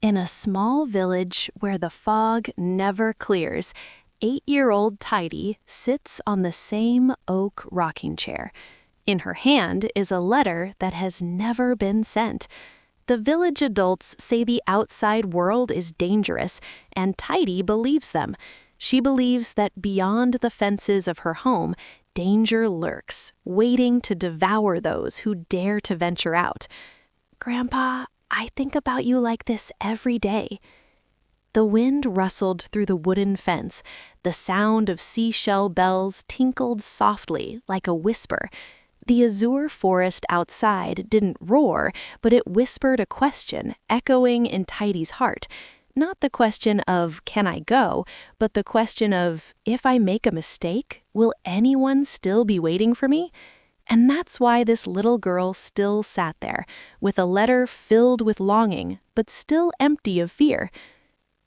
In a small village where the fog never clears, 8-year-old Taidy sits on the same oak rocking chair. In her hand is a letter that has never been sent. The village adults say the outside world is dangerous, and Taidy believes them. She believes that beyond the fences of her home, danger lurks, waiting to devour those who dare to venture out. "Grandpa, I think about you like this every day." The wind rustled through the wooden fence. The sound of seashell bells tinkled softly like a whisper. The azure forest outside didn't roar, but it whispered a question echoing in Taidy's heart. Not the question of, "Can I go?" but the question of, "If I make a mistake, will anyone still be waiting for me?" And that's why this little girl still sat there, with a letter filled with longing, but still empty of fear.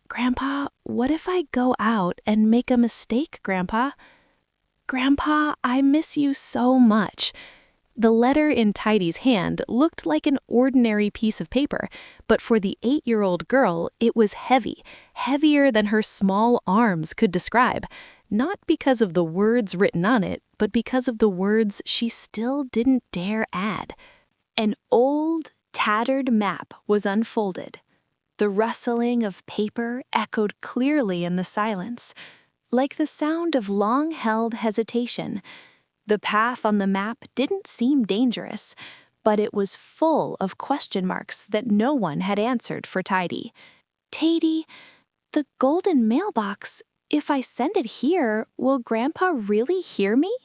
"Grandpa, what if I go out and make a mistake, Grandpa? Grandpa, I miss you so much." The letter in Taidy's hand looked like an ordinary piece of paper, but for the 8-year-old girl, it was heavy, heavier than her small arms could describe. Not because of the words written on it, but because of the words she still didn't dare add. An old, tattered map was unfolded. The rustling of paper echoed clearly in the silence, like the sound of long-held hesitation. The path on the map didn't seem dangerous, but it was full of question marks that no one had answered for Taidy. "Taidy, the Golden Mailbox, if I send it here, will Grandpa really hear me?"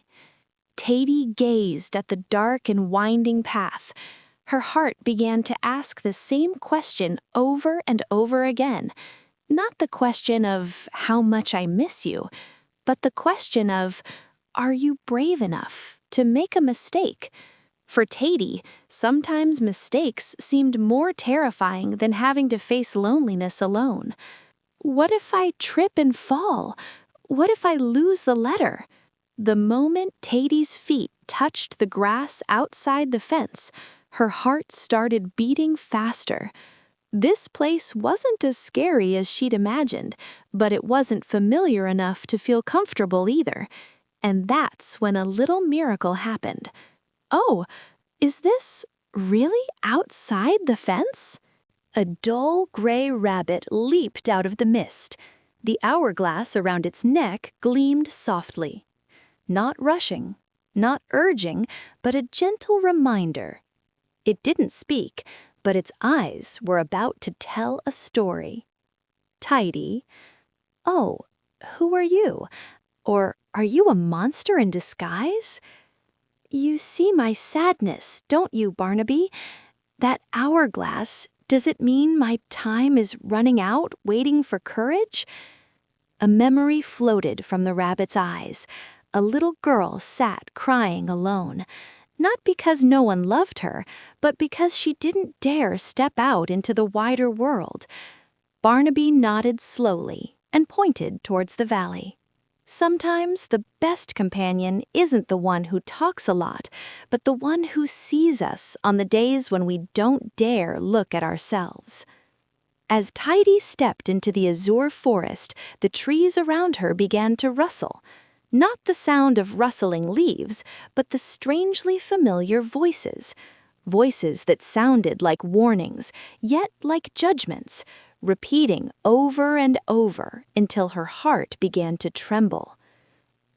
Taidy gazed at the dark and winding path. Her heart began to ask the same question over and over again. Not the question of, "How much I miss you," but the question of, "Are you brave enough to make a mistake?" For Taidy, sometimes mistakes seemed more terrifying than having to face loneliness alone. What if I trip and fall? What if I lose the letter? The moment Taidy's feet touched the grass outside the fence, her heart started beating faster. This place wasn't as scary as she'd imagined, but it wasn't familiar enough to feel comfortable either. And that's when a little miracle happened. "Oh, is this really outside the fence?" A dull gray rabbit leaped out of the mist. The hourglass around its neck gleamed softly. Not rushing, not urging, but a gentle reminder. It didn't speak, but its eyes were about to tell a story. "Taidy, oh, who are you? Or are you a monster in disguise? You see my sadness, don't you, Barnaby? That hourglass, does it mean my time is running out, waiting for courage?" A memory floated from the rabbit's eyes. A little girl sat crying alone, not because no one loved her, but because she didn't dare step out into the wider world. Barnaby nodded slowly and pointed towards the valley. Sometimes the best companion isn't the one who talks a lot, but the one who sees us on the days when we don't dare look at ourselves. As Taidy stepped into the azure forest, the trees around her began to rustle. Not the sound of rustling leaves, but the strangely familiar voices. Voices that sounded like warnings, yet like judgments, repeating over and over until her heart began to tremble.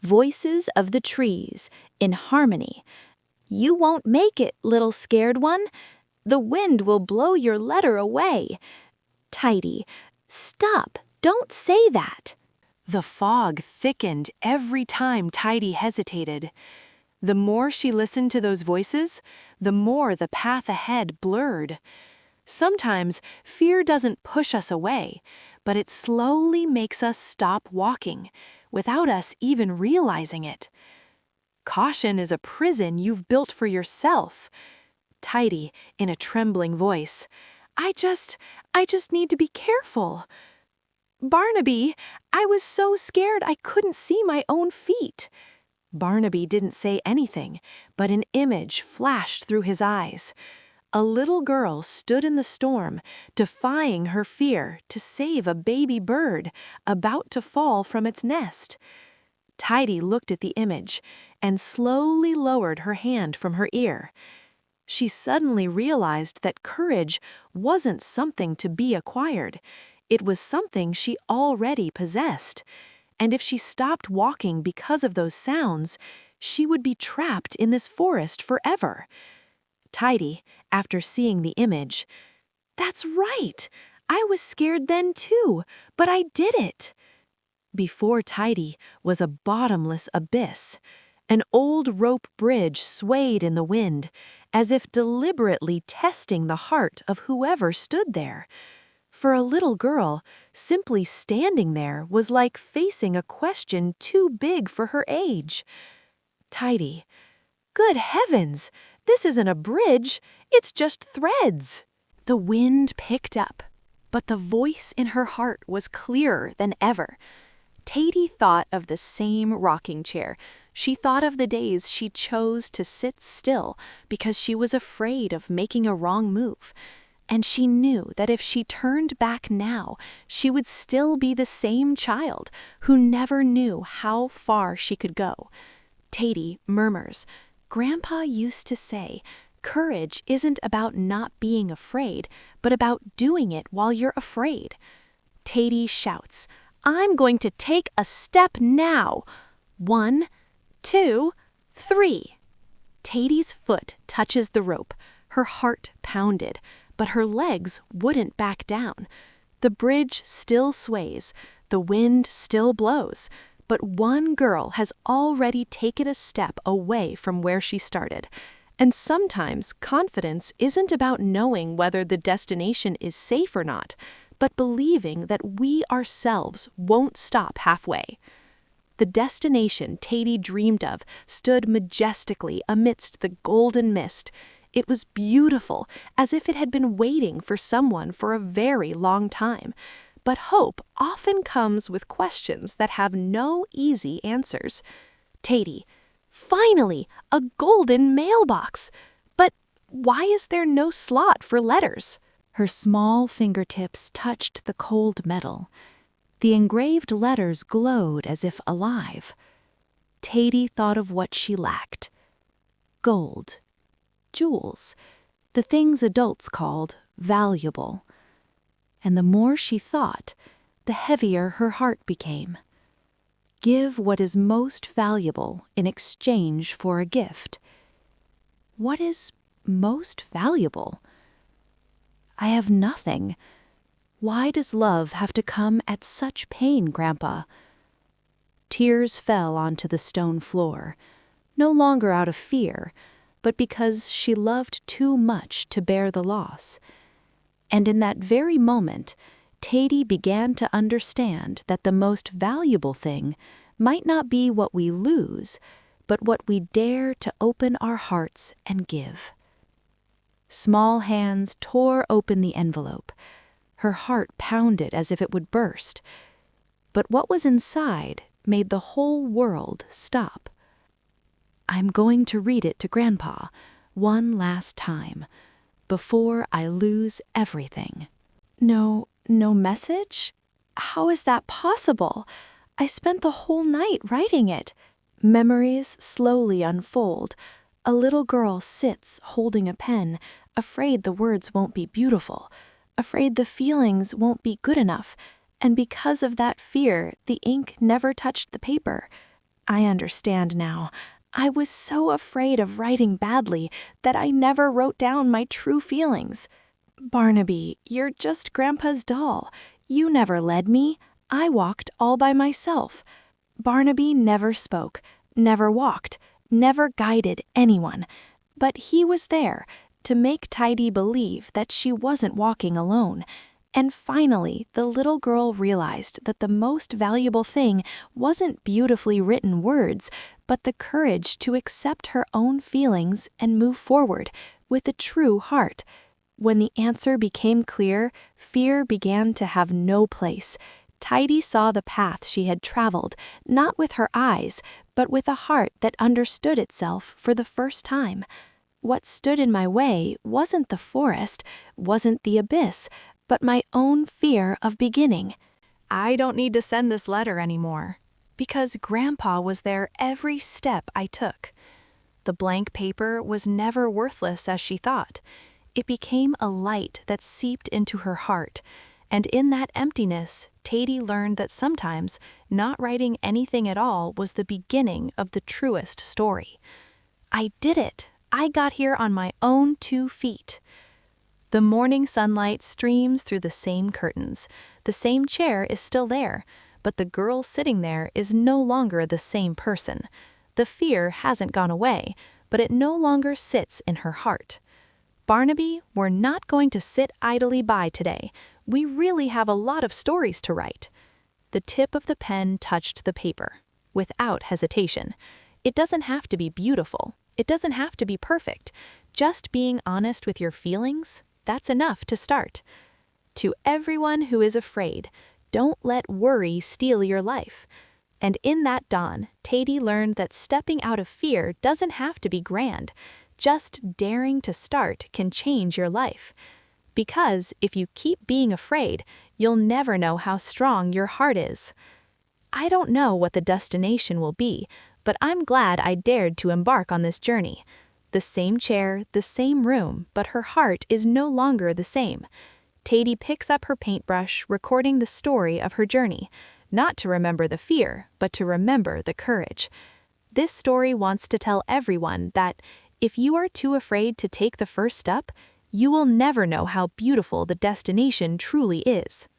Voices of the trees, in harmony. "You won't make it, little scared one. The wind will blow your letter away. Taidy, stop, don't say that." The fog thickened every time Taidy hesitated. The more she listened to those voices, the more the path ahead blurred. Sometimes fear doesn't push us away, but it slowly makes us stop walking, without us even realizing it. Caution is a prison you've built for yourself. Taidy, in a trembling voice, I just need to be careful. Barnaby, I was so scared I couldn't see my own feet." Barnaby didn't say anything, but an image flashed through his eyes. A little girl stood in the storm, defying her fear to save a baby bird about to fall from its nest. Taidy looked at the image and slowly lowered her hand from her ear. She suddenly realized that courage wasn't something to be acquired. It was something she already possessed. And if she stopped walking because of those sounds, she would be trapped in this forest forever. Taidy, after seeing the image, "That's right! I was scared then too, but I did it!" Before Taidy was a bottomless abyss. An old rope bridge swayed in the wind, as if deliberately testing the heart of whoever stood there. For a little girl, simply standing there was like facing a question too big for her age. Taidy, "Good heavens! This isn't a bridge, it's just threads." The wind picked up, but the voice in her heart was clearer than ever. Taidy thought of the same rocking chair. She thought of the days she chose to sit still because she was afraid of making a wrong move. And she knew that if she turned back now, she would still be the same child who never knew how far she could go. Taidy murmurs, "Grandpa used to say, courage isn't about not being afraid, but about doing it while you're afraid." Taidy shouts, "I'm going to take a step now. 1, 2, 3. Taidy's foot touches the rope. Her heart pounded, but her legs wouldn't back down. The bridge still sways, the wind still blows, but one girl has already taken a step away from where she started. And sometimes confidence isn't about knowing whether the destination is safe or not, but believing that we ourselves won't stop halfway. The destination Taidy dreamed of stood majestically amidst the golden mist. It was beautiful, as if it had been waiting for someone for a very long time. But hope often comes with questions that have no easy answers. Taidy, "Finally, a golden mailbox! But why is there no slot for letters?" Her small fingertips touched the cold metal. The engraved letters glowed as if alive. Taidy thought of what she lacked. Gold. Jewels. The things adults called valuable. And the more she thought, the heavier her heart became. Give what is most valuable in exchange for a gift. What is most valuable? I have nothing. Why does love have to come at such pain, Grandpa? Tears fell onto the stone floor, no longer out of fear, but because she loved too much to bear the loss. And in that very moment, Taidy began to understand that the most valuable thing might not be what we lose, but what we dare to open our hearts and give. Small hands tore open the envelope. Her heart pounded as if it would burst. But what was inside made the whole world stop. I'm going to read it to Grandpa one last time, before I lose everything. No message? How is that possible? I spent the whole night writing it. Memories slowly unfold. A little girl sits holding a pen, afraid the words won't be beautiful, afraid the feelings won't be good enough, and because of that fear, the ink never touched the paper. I understand now. I was so afraid of writing badly that I never wrote down my true feelings. Barnaby, you're just Grandpa's doll. You never led me. I walked all by myself. Barnaby never spoke, never walked, never guided anyone, but he was there to make Taidy believe that she wasn't walking alone. And finally, the little girl realized that the most valuable thing wasn't beautifully written words, but the courage to accept her own feelings and move forward with a true heart. When the answer became clear, fear began to have no place. Taidy saw the path she had traveled, not with her eyes, but with a heart that understood itself for the first time. What stood in my way wasn't the forest, wasn't the abyss, but my own fear of beginning. I don't need to send this letter anymore, because Grandpa was there every step I took. The blank paper was never worthless as she thought. It became a light that seeped into her heart, and in that emptiness, Taidy learned that sometimes not writing anything at all was the beginning of the truest story. I did it! I got here on my own 2 feet. The morning sunlight streams through the same curtains. The same chair is still there, but the girl sitting there is no longer the same person. The fear hasn't gone away, but it no longer sits in her heart. Barnaby, we're not going to sit idly by today. We really have a lot of stories to write. The tip of the pen touched the paper, without hesitation. It doesn't have to be beautiful. It doesn't have to be perfect. Just being honest with your feelings, that's enough to start. To everyone who is afraid, don't let worry steal your life. And in that dawn, Taidy learned that stepping out of fear doesn't have to be grand. Just daring to start can change your life. Because if you keep being afraid, you'll never know how strong your heart is. I don't know what the destination will be, but I'm glad I dared to embark on this journey. The same chair, the same room, but her heart is no longer the same. Taidy picks up her paintbrush, recording the story of her journey, not to remember the fear, but to remember the courage. This story wants to tell everyone that if you are too afraid to take the first step, you will never know how beautiful the destination truly is.